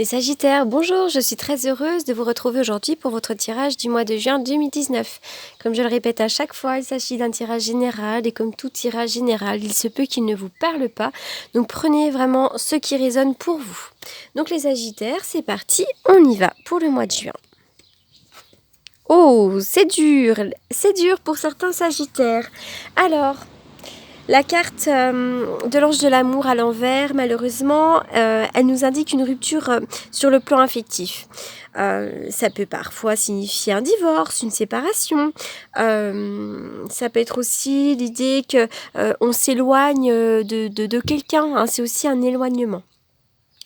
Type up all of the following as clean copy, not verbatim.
Les Sagittaires, bonjour, je suis très heureuse de vous retrouver aujourd'hui pour votre tirage du mois de juin 2019. Comme je le répète à chaque fois, il s'agit d'un tirage général et comme tout tirage général, il se peut qu'il ne vous parle pas. Donc prenez vraiment ce qui résonne pour vous. Donc les Sagittaires, c'est parti, on y va pour le mois de juin. Oh, c'est dur pour certains Sagittaires. Alors, la carte de l'ange de l'amour à l'envers, malheureusement, elle nous indique une rupture sur le plan affectif. Ça peut parfois signifier un divorce, une séparation. Ça peut être aussi l'idée que on s'éloigne de quelqu'un, hein, c'est aussi un éloignement.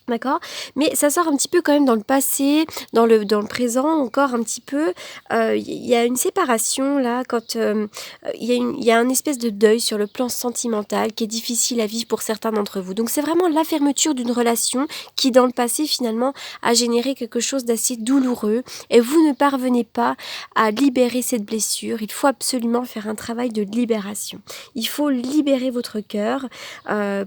D'accord, mais ça sort un petit peu quand même dans le passé, dans le présent encore un petit peu. Il y a une séparation là, quand il y a un espèce de deuil sur le plan sentimental qui est difficile à vivre pour certains d'entre vous. Donc c'est vraiment la fermeture d'une relation qui dans le passé finalement a généré quelque chose d'assez douloureux et vous ne parvenez pas à libérer cette blessure. Il faut absolument faire un travail de libération. Il faut libérer votre cœur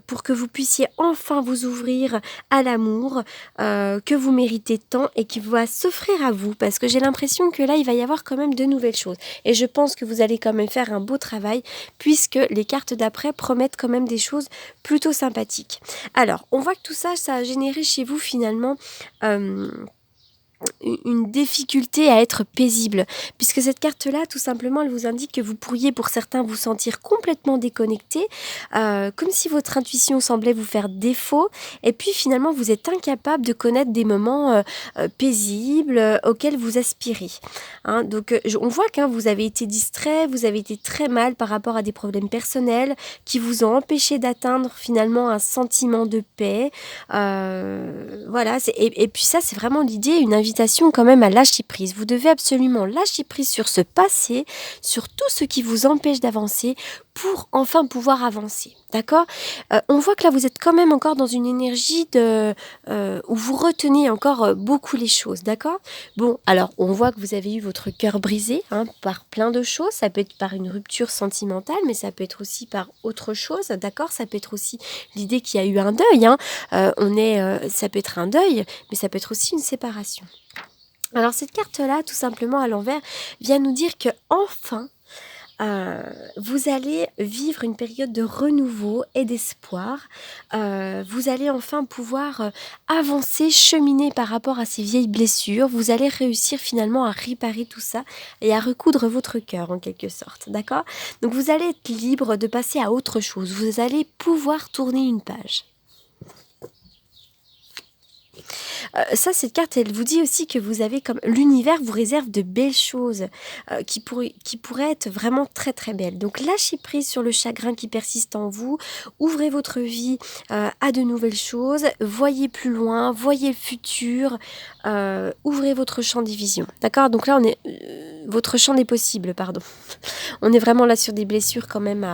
pour que vous puissiez enfin vous ouvrir à l'amour que vous méritez tant et qui va s'offrir à vous, parce que j'ai l'impression que là il va y avoir quand même de nouvelles choses et je pense que vous allez quand même faire un beau travail puisque les cartes d'après promettent quand même des choses plutôt sympathiques. Alors on voit que tout ça a généré chez vous finalement une difficulté à être paisible, puisque cette carte-là, tout simplement, elle vous indique que vous pourriez, pour certains, vous sentir complètement déconnecté, comme si votre intuition semblait vous faire défaut, et puis finalement, vous êtes incapable de connaître des moments paisibles auxquels vous aspirez. Hein, donc, on voit que vous avez été distrait, vous avez été très mal par rapport à des problèmes personnels qui vous ont empêché d'atteindre finalement un sentiment de paix. Voilà, et puis ça, c'est vraiment l'idée, une invitation quand même à lâcher prise. Vous devez absolument lâcher prise sur ce passé, sur tout ce qui vous empêche d'avancer pour enfin pouvoir avancer. D'accord ? On voit que là, vous êtes quand même encore dans une énergie où vous retenez encore beaucoup les choses. D'accord ? Bon, alors, on voit que vous avez eu votre cœur brisé par plein de choses. Ça peut être par une rupture sentimentale, mais ça peut être aussi par autre chose. D'accord ? Ça peut être aussi l'idée qu'il y a eu un deuil. Ça peut être un deuil, mais ça peut être aussi une séparation. Alors cette carte-là, tout simplement à l'envers, vient nous dire que enfin, vous allez vivre une période de renouveau et d'espoir. Vous allez enfin pouvoir avancer, cheminer par rapport à ces vieilles blessures. Vous allez réussir finalement à réparer tout ça et à recoudre votre cœur en quelque sorte. D'accord ? Donc vous allez être libre de passer à autre chose. Vous allez pouvoir tourner une page. Ça, cette carte, elle vous dit aussi que vous avez comme l'univers vous réserve de belles choses qui pourraient être vraiment très très belles. Donc lâchez prise sur le chagrin qui persiste en vous, ouvrez votre vie à de nouvelles choses, voyez plus loin, voyez le futur, ouvrez votre champ des visions. D'accord ? Donc là, on est votre champ des possibles, pardon. On est vraiment là sur des blessures quand même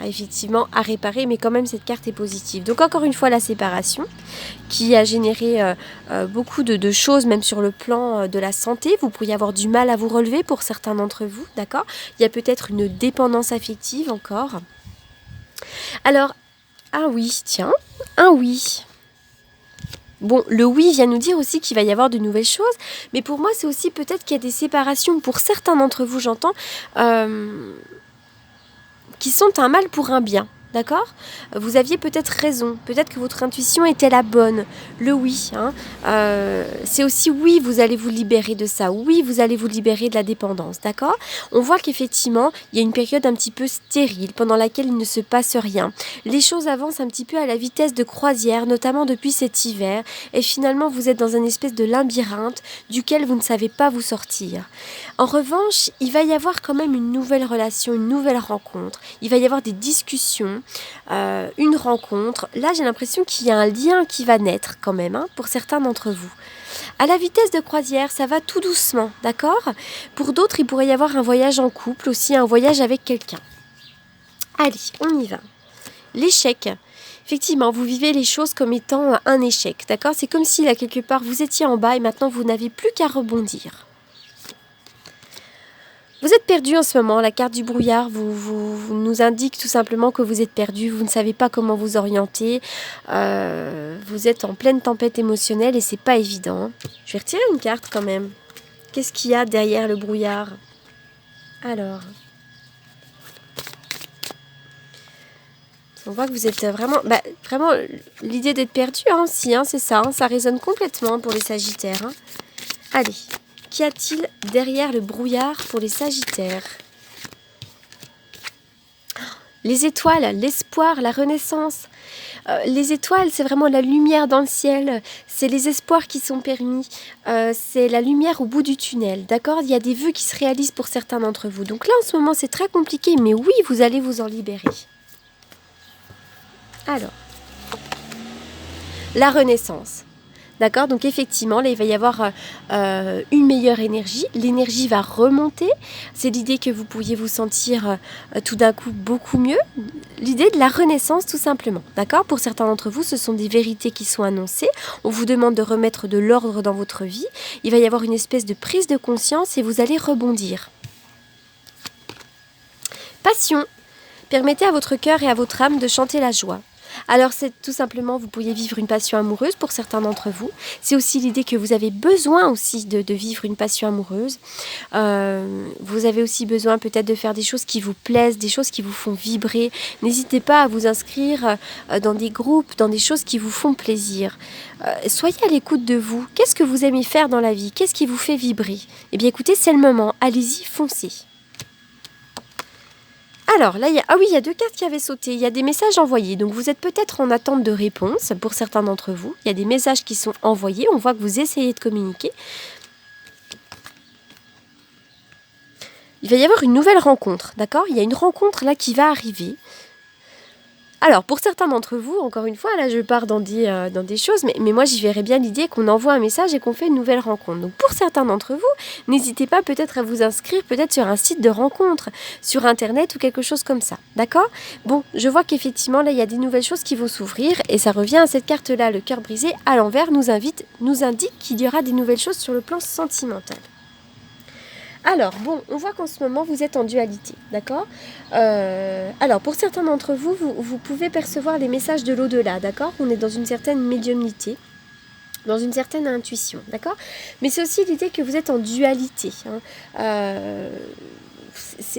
effectivement à réparer, mais quand même cette carte est positive. Donc encore une fois, la séparation qui a généré beaucoup de choses, même sur le plan de la santé. Vous pourriez avoir du mal à vous relever pour certains d'entre vous, d'accord ? Il y a peut-être une dépendance affective encore. Alors, ah oui, tiens, un oui. Bon, le oui vient nous dire aussi qu'il va y avoir de nouvelles choses, mais pour moi, c'est aussi peut-être qu'il y a des séparations, pour certains d'entre vous, j'entends, qui sont un mal pour un bien. D'accord ? Vous aviez peut-être raison, peut-être que votre intuition était la bonne, le oui. C'est aussi oui, vous allez vous libérer de ça, oui, vous allez vous libérer de la dépendance, d'accord ? On voit qu'effectivement, il y a une période un petit peu stérile pendant laquelle il ne se passe rien. Les choses avancent un petit peu à la vitesse de croisière, notamment depuis cet hiver, et finalement vous êtes dans une espèce de labyrinthe duquel vous ne savez pas vous sortir. En revanche, il va y avoir quand même une nouvelle relation, une nouvelle rencontre. Il va y avoir des discussions, une rencontre. Là, j'ai l'impression qu'il y a un lien qui va naître quand même, pour certains d'entre vous. À la vitesse de croisière, ça va tout doucement, d'accord ? Pour d'autres, il pourrait y avoir un voyage en couple, aussi un voyage avec quelqu'un. Allez, on y va. L'échec. Effectivement, vous vivez les choses comme étant un échec, d'accord ? C'est comme si, là, quelque part, vous étiez en bas et maintenant, vous n'avez plus qu'à rebondir. Vous êtes perdu en ce moment, la carte du brouillard vous nous indique tout simplement que vous êtes perdu, vous ne savez pas comment vous orienter, vous êtes en pleine tempête émotionnelle et c'est pas évident. Je vais retirer une carte quand même. Qu'est-ce qu'il y a derrière le brouillard? Alors, on voit que vous êtes vraiment l'idée d'être perdu aussi, c'est ça, ça résonne complètement pour les Sagittaires. Allez, qu'y a-t-il derrière le brouillard pour les Sagittaires? Les étoiles, l'espoir, la renaissance. Les étoiles, c'est vraiment la lumière dans le ciel, c'est les espoirs qui sont permis, c'est la lumière au bout du tunnel, d'accord? Il y a des vœux qui se réalisent pour certains d'entre vous. Donc là, en ce moment, c'est très compliqué, mais oui, vous allez vous en libérer. Alors, la renaissance. D'accord, donc effectivement, là, il va y avoir une meilleure énergie. L'énergie va remonter. C'est l'idée que vous pourriez vous sentir tout d'un coup beaucoup mieux. L'idée de la renaissance, tout simplement. D'accord, pour certains d'entre vous, ce sont des vérités qui sont annoncées. On vous demande de remettre de l'ordre dans votre vie. Il va y avoir une espèce de prise de conscience et vous allez rebondir. Passion. Permettez à votre cœur et à votre âme de chanter la joie. Alors c'est tout simplement, vous pourriez vivre une passion amoureuse pour certains d'entre vous. C'est aussi l'idée que vous avez besoin aussi de vivre une passion amoureuse. Vous avez aussi besoin peut-être de faire des choses qui vous plaisent, des choses qui vous font vibrer. N'hésitez pas à vous inscrire dans des groupes, dans des choses qui vous font plaisir. Soyez à l'écoute de vous. Qu'est-ce que vous aimez faire dans la vie? Qu'est-ce qui vous fait vibrer? Eh bien écoutez, c'est le moment. Allez-y, foncez. Alors là, il y a 2 cartes qui avaient sauté. Il y a des messages envoyés. Donc vous êtes peut-être en attente de réponse pour certains d'entre vous. Il y a des messages qui sont envoyés. On voit que vous essayez de communiquer. Il va y avoir une nouvelle rencontre, d'accord? Il y a une rencontre là qui va arriver. Alors, pour certains d'entre vous, encore une fois, là je pars dans des choses, mais moi j'y verrais bien l'idée qu'on envoie un message et qu'on fait une nouvelle rencontre. Donc pour certains d'entre vous, n'hésitez pas peut-être à vous inscrire peut-être sur un site de rencontre, sur internet ou quelque chose comme ça, d'accord? Bon, je vois qu'effectivement là il y a des nouvelles choses qui vont s'ouvrir et ça revient à cette carte-là, le cœur brisé à l'envers nous indique qu'il y aura des nouvelles choses sur le plan sentimental. Alors, bon, on voit qu'en ce moment, vous êtes en dualité, d'accord? Alors, pour certains d'entre vous, vous pouvez percevoir les messages de l'au-delà, d'accord? On est dans une certaine médiumnité, dans une certaine intuition, d'accord? Mais c'est aussi l'idée que vous êtes en dualité,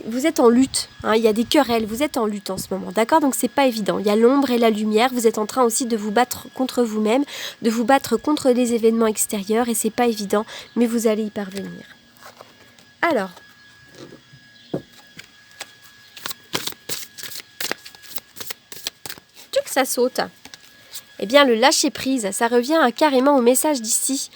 vous êtes en lutte, il y a des querelles, vous êtes en lutte en ce moment, d'accord? Donc c'est pas évident, il y a l'ombre et la lumière, vous êtes en train aussi de vous battre contre vous-même, de vous battre contre les événements extérieurs et c'est pas évident, mais vous allez y parvenir. Alors, tu que ça saute. Eh bien, le lâcher prise, ça revient carrément au message d'ici.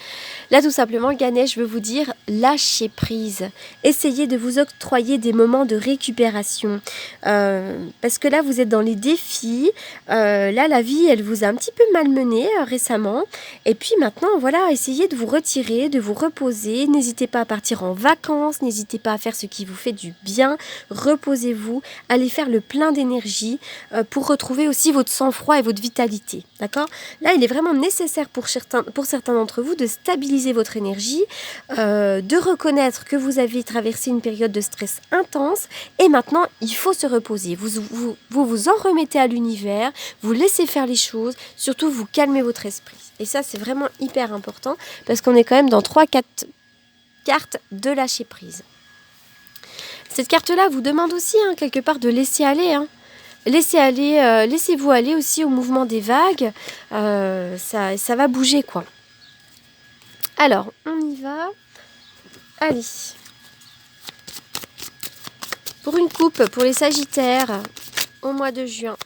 Là, tout simplement, Ganesh veut vous dire lâchez prise. Essayez de vous octroyer des moments de récupération. Parce que là, vous êtes dans les défis. Là, la vie, elle vous a un petit peu malmené récemment. Et puis maintenant, voilà, essayez de vous retirer, de vous reposer. N'hésitez pas à partir en vacances. N'hésitez pas à faire ce qui vous fait du bien. Reposez-vous. Allez faire le plein d'énergie pour retrouver aussi votre sang-froid et votre vitalité. D'accord ? Là, il est vraiment nécessaire pour certains d'entre vous de stabiliser votre énergie, de reconnaître que vous avez traversé une période de stress intense et maintenant, il faut se reposer. Vous en remettez à l'univers, vous laissez faire les choses, surtout vous calmez votre esprit. Et ça, c'est vraiment hyper important parce qu'on est quand même dans 3-4 cartes de lâcher prise. Cette carte-là vous demande aussi quelque part de laisser aller, laissez-vous aller aussi au mouvement des vagues, ça va bouger quoi. Alors, on y va. Allez. Pour une coupe, pour les Sagittaires, au mois de juin.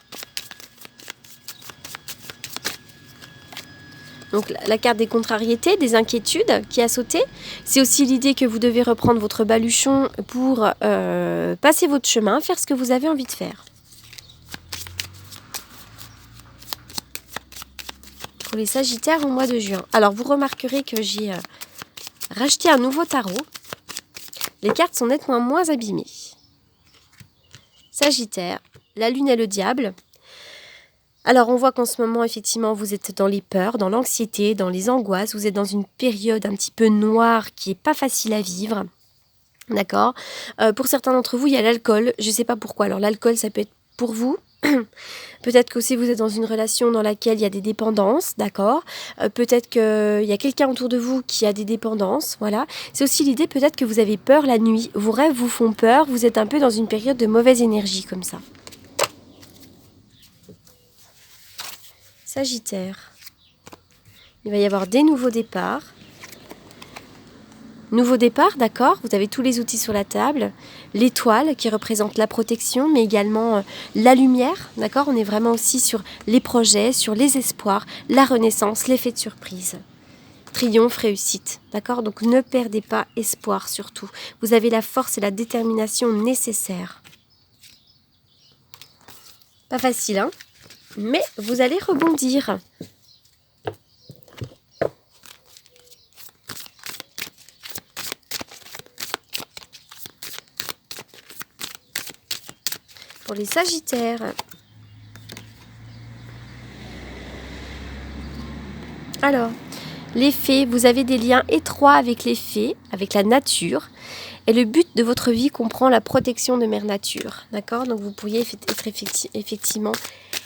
Donc la carte des contrariétés, des inquiétudes qui a sauté. C'est aussi l'idée que vous devez reprendre votre baluchon pour passer votre chemin, faire ce que vous avez envie de faire. Pour les Sagittaires au mois de juin. Alors vous remarquerez que j'ai racheté un nouveau tarot. Les cartes sont nettement moins abîmées. Sagittaire, la lune et le diable. Alors on voit qu'en ce moment effectivement vous êtes dans les peurs, dans l'anxiété, dans les angoisses. Vous êtes dans une période un petit peu noire qui n'est pas facile à vivre. D'accord. Pour certains d'entre vous il y a l'alcool. Je ne sais pas pourquoi. Alors l'alcool ça peut être pour vous. Peut-être qu'aussi vous êtes dans une relation dans laquelle il y a des dépendances, d'accord. Peut-être qu'il y a quelqu'un autour de vous qui a des dépendances, voilà. C'est aussi l'idée peut-être que vous avez peur la nuit. Vos rêves vous font peur, vous êtes un peu dans une période de mauvaise énergie comme ça. Sagittaire. Il va y avoir des nouveaux départs. Nouveau départ, d'accord, vous avez tous les outils sur la table. L'étoile qui représente la protection, mais également la lumière, d'accord. On est vraiment aussi sur les projets, sur les espoirs, la renaissance, l'effet de surprise. Triomphe, réussite, d'accord. Donc ne perdez pas espoir surtout. Vous avez la force et la détermination nécessaires. Pas facile, hein, mais vous allez rebondir. Pour les Sagittaires. Alors, les fées, vous avez des liens étroits avec les fées, avec la nature. Et le but de votre vie comprend la protection de Mère Nature. D'accord. Donc vous pourriez effectivement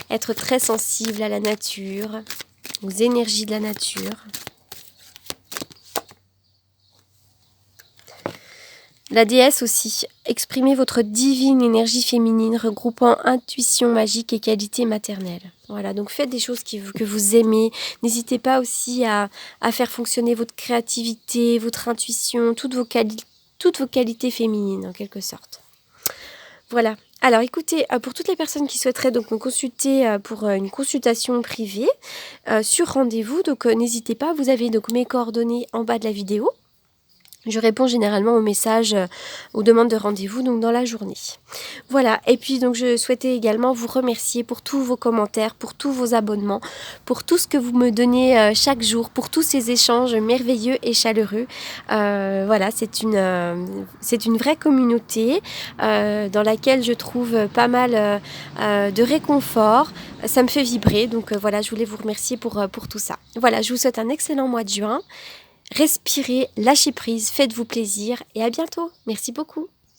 être très sensible à la nature, aux énergies de la nature. La déesse aussi, exprimez votre divine énergie féminine regroupant intuition magique et qualité maternelle. Voilà, donc faites des choses que vous aimez. N'hésitez pas aussi à faire fonctionner votre créativité, votre intuition, toutes vos qualités féminines en quelque sorte. Voilà. Alors écoutez, pour toutes les personnes qui souhaiteraient donc me consulter pour une consultation privée sur rendez-vous, donc n'hésitez pas, vous avez donc mes coordonnées en bas de la vidéo. Je réponds généralement aux messages, aux demandes de rendez-vous donc dans la journée. Voilà, et puis donc je souhaitais également vous remercier pour tous vos commentaires, pour tous vos abonnements, pour tout ce que vous me donnez chaque jour, pour tous ces échanges merveilleux et chaleureux. Voilà, c'est une vraie communauté dans laquelle je trouve pas mal de réconfort. Ça me fait vibrer, donc voilà, je voulais vous remercier pour tout ça. Voilà, je vous souhaite un excellent mois de juin. Respirez, lâchez prise, faites-vous plaisir et à bientôt. Merci beaucoup.